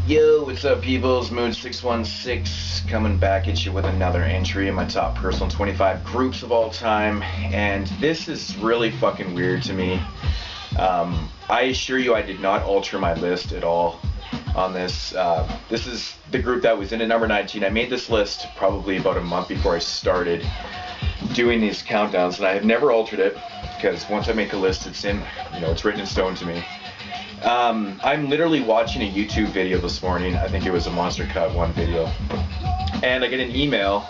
Yo, what's up, peoples? Moon616 coming back at you with another entry in my top personal 25 groups of all time, and this is really fucking weird to me. I assure you I did not alter my list at all on this. This is the group that was in at number 19. I made this list probably about a month before I started doing these countdowns, and I have never altered it, because once I make a list, it's in, it's written in stone to me. I'm literally watching a YouTube video this morning. I think it was a Monster Cut 1 video, and I get an email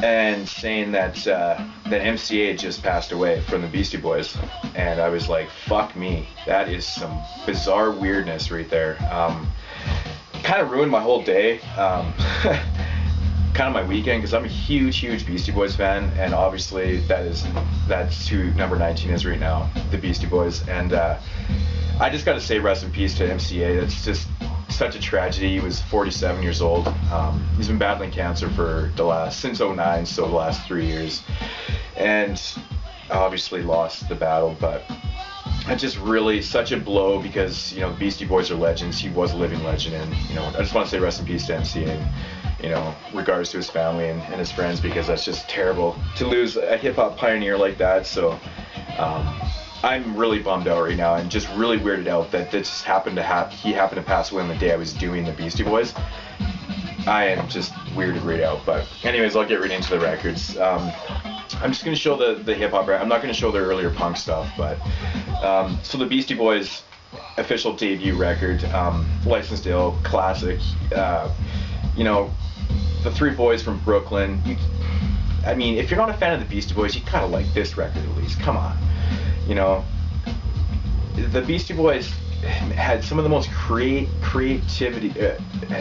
and saying that that MCA had just passed away from the Beastie Boys, and I was like, fuck me, that is some bizarre weirdness right there. Kind of ruined my whole day, kind of my weekend, because I'm a huge Beastie Boys fan, and obviously that's who number 19 is right now, the Beastie Boys. And I just got to say rest in peace to MCA. That's just such a tragedy. He was 47 years old. He's been battling cancer since 2009, so the last 3 years, and obviously lost the battle. But it's just really such a blow, because the Beastie Boys are legends. He was a living legend, and I just want to say rest in peace to MCA. And, regards to his family and his friends, because that's just terrible to lose a hip-hop pioneer like that. So I'm really bummed out right now, and just really weirded out that this happened to he happened to pass away on the day I was doing the Beastie Boys. I am just weirded right out. But anyways, I'll get right into the records. I'm just going to show the hip-hop. I'm not going to show their earlier punk stuff, but so the Beastie Boys official debut record, Licensed Ill, classic. The three boys from Brooklyn. If you're not a fan of the Beastie Boys, you gotta like this record at least. Come on. The Beastie Boys had some of the most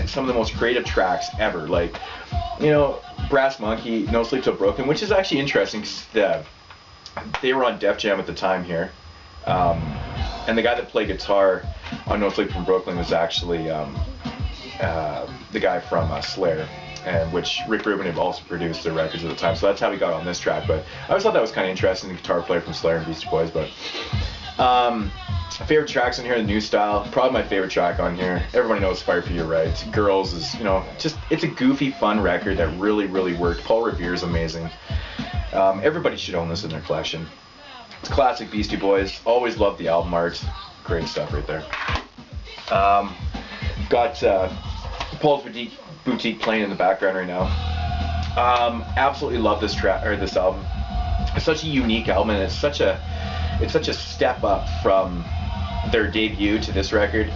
some of the most creative tracks ever. Like, Brass Monkey, No Sleep Till Brooklyn, which is actually interesting, because they were on Def Jam at the time here. And the guy that played guitar on No Sleep from Brooklyn was actually the guy from Slayer, and which Rick Rubin had also produced the records at the time, so that's how he got on this track. But I always thought that was kind of interesting, the guitar player from Slayer and Beastie Boys. But favorite tracks on here, the New Style, probably my favorite track on here. Everybody knows Fight For Your Rights. Girls is, it's a goofy, fun record that really worked. Paul Revere is amazing. Everybody should own this in their collection. It's classic Beastie Boys. Always loved the album art. Great stuff right there. Got Paul's Boutique playing in the background right now. Absolutely love this this album. It's such a unique album, and it's such a step up from their debut to this record.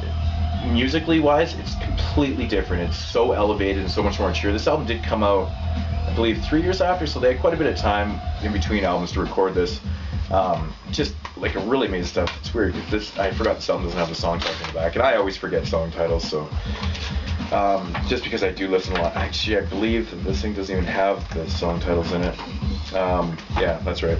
Musically wise, it's completely different. It's so elevated and so much more mature. This album did come out, I believe, 3 years after, so they had quite a bit of time in between albums to record this. Just like a really amazing stuff. It's weird. I forgot this album doesn't have the song title in the back, and I always forget song titles, so just because I do listen a lot. Actually, I believe this thing doesn't even have the song titles in it. Yeah, that's right.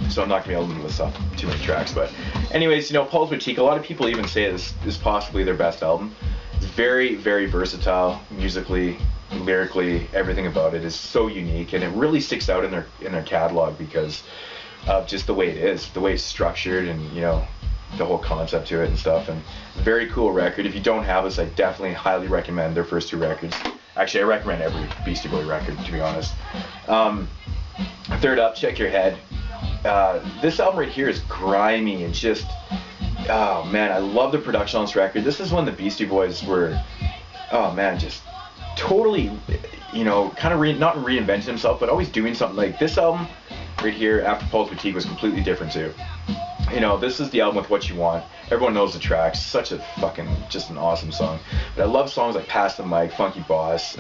So I'm not going to be able to list off too many tracks. But anyways, Paul's Boutique, a lot of people even say this is possibly their best album. It's very versatile musically, lyrically. Everything about it is so unique, and it really sticks out in their catalog because of just the way it is, the way it's structured, and the whole concept to it and stuff. And very cool record. If you don't have this, I definitely highly recommend their first two records. Actually, I recommend every Beastie Boy record, to be honest. Third up, Check Your Head. This album right here is grimy and just, oh man, I love the production on this record. This is when the Beastie Boys were, oh man, just totally, kind of not reinventing himself, but always doing something. Like this album right here, after Paul's Boutique, was completely different too. This is the album with What You Want. Everyone knows the tracks. Such a fucking, just an awesome song. But I love songs like Pass the Mic, Funky Boss.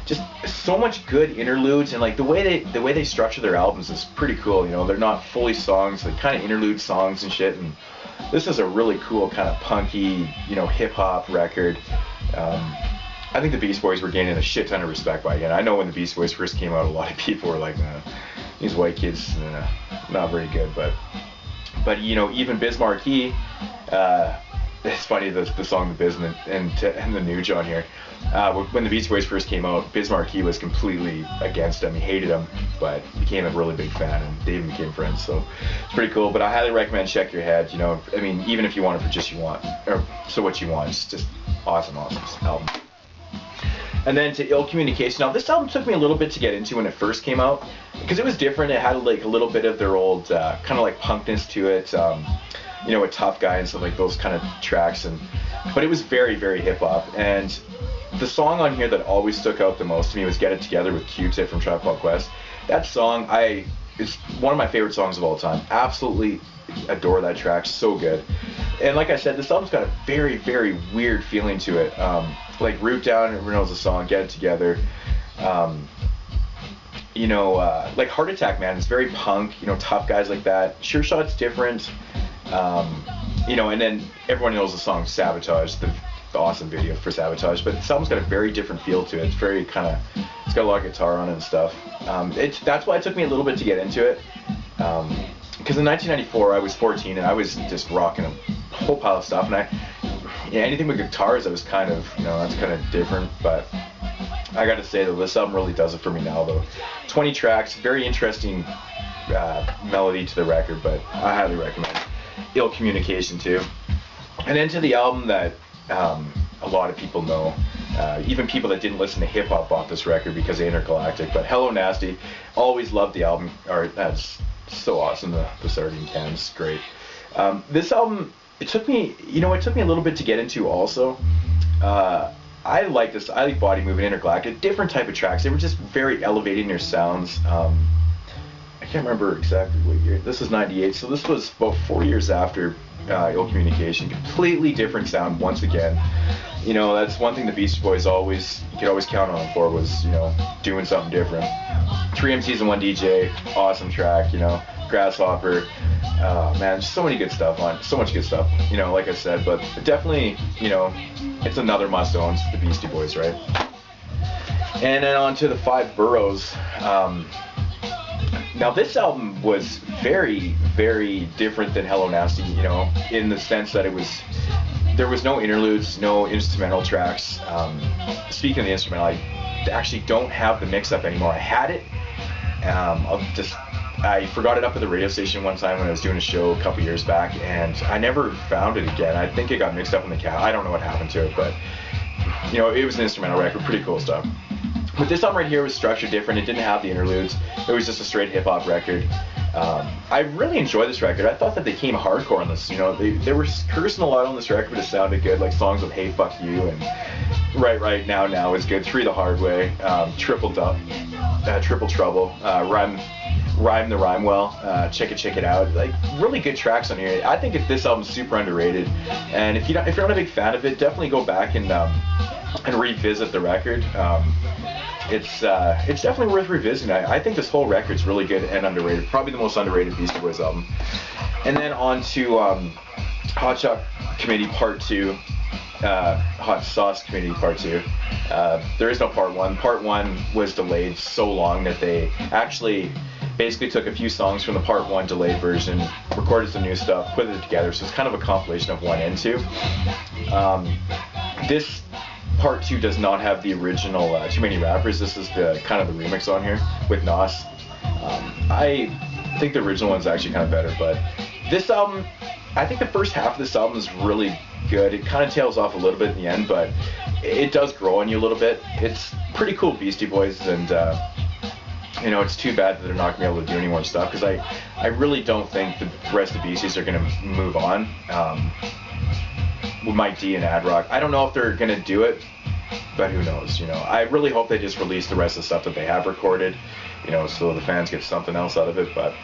Just so much good interludes, and like the way they structure their albums is pretty cool. They're not fully songs, like kind of interlude songs and shit. And this is a really cool kind of punky, hip hop record. I think the Beastie Boys were gaining a shit ton of respect by again. I know when the Beastie Boys first came out, a lot of people were like, these white kids, not very good, but even Biz Markie, it's funny, the song The Biz and the Nuge on here. When the Beastie Boys first came out, Biz Markie was completely against them. He hated them, but became a really big fan, and they even became friends. So it's pretty cool. But I highly recommend Check Your Head. You know, I mean, even if you want it for just you want, or so what you want, it's just awesome album. And then to Ill Communication. Now this album took me a little bit to get into when it first came out, because it was different. It had like a little bit of their old kind of like punkness to it. You know, a Tough Guy and stuff like those kind of tracks, but it was very, very hip hop. And the song on here that always stuck out the most to me was Get It Together with Q-Tip from Tribe Called Quest. That song, it's one of my favorite songs of all time. Absolutely adore that track, so good. And like I said, this album's got a very, very weird feeling to it. Like Root Down, everyone knows the song, Get It Together. You know, like Heart Attack Man, it's very punk, you know, Tough Guys like that. Sure Shot's different. You know, and then everyone knows the song Sabotage, the awesome video for Sabotage, but this album's got a very different feel to it. It's very kind of, it's got a lot of guitar on it and stuff. That's why it took me a little bit to get into it. Because in 1994 I was 14 and I was just rocking a whole pile of stuff, and anything with guitars I was kind of, you know, that's kind of different, but I gotta say though, this album really does it for me now though. 20 tracks, very interesting melody to the record, but I highly recommend Ill Communication too. And into the album that a lot of people know, even people that didn't listen to hip hop bought this record because of Intergalactic, but Hello Nasty, always loved the album art. That's so awesome, the sardine cans, great. This album, it took me a little bit to get into also. I like this. I like Body Moving, Intergalactic, different type of tracks. They were just very elevating their sounds. I can't remember exactly what year. This was 98, so this was about 4 years after Ill Communication. Completely different sound once again. You know, that's one thing the Beastie Boys you could always count on them for, was, you know, doing something different. 3 MCs and 1 DJ, awesome track, you know. Grasshopper, man, so many good stuff on it. So much good stuff, you know, like I said, but definitely, you know, it's another must-own, the Beastie Boys, right? And then on to the 5 Boroughs. Now this album was very, very different than Hello Nasty, you know, in the sense that there was no interludes, no instrumental tracks. Speaking of the instrumental, I actually don't have the mix-up anymore. I had it. I forgot it up at the radio station one time when I was doing a show a couple years back, and I never found it again. I think it got mixed up in the cab. I don't know what happened to it, but you know, it was an instrumental record, pretty cool stuff. But this album right here was structured different. It didn't have the interludes. It was just a straight hip hop record. I really enjoyed this record. I thought that they came hardcore on this. You know, they were cursing a lot on this record, but it sounded good. Like songs with Hey Fuck You and Right Now is good. 3 the Hard Way, Triple Trouble, Rhyme the Rhyme Well, Check It Out. Like really good tracks on here. I think this album's super underrated, and if you're not a big fan of it, definitely go back and revisit the record. It's definitely worth revisiting. I think this whole record's really good and underrated. Probably the most underrated Beastie Boys album. And then on to Hot Shot Committee Part 2. Hot Sauce Committee Part 2. There is no Part 1. Part 1 was delayed so long that they actually basically took a few songs from the Part 1 delayed version, recorded some new stuff, put it together. So it's kind of a compilation of 1 and 2. This Part 2 does not have the original Too Many Rappers. This is the kind of the remix on here with Nas. I think the original one's actually kind of better, but this album, I think the first half of this album is really good. It kind of tails off a little bit in the end, but it does grow on you a little bit. It's pretty cool Beastie Boys, and you know, it's too bad that they're not going to be able to do any more stuff, because I really don't think the rest of the Beasties are going to move on. With Mike D and Ad Rock, I don't know if they're going to do it, but who knows, you know. I really hope they just release the rest of the stuff that they have recorded, you know, so the fans get something else out of it. But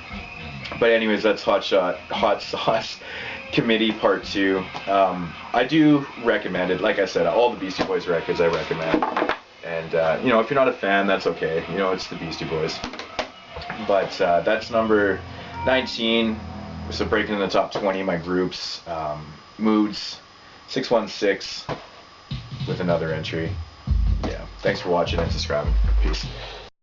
anyways, that's Hot Sauce Committee Part 2. I do recommend it. Like I said, all the Beastie Boys records I recommend. And, you know, if you're not a fan, that's okay. You know, it's the Beastie Boys. But that's number 19. So breaking in the top 20 of my groups. Moods 616 with another entry. Yeah. Thanks for watching and subscribing. Peace.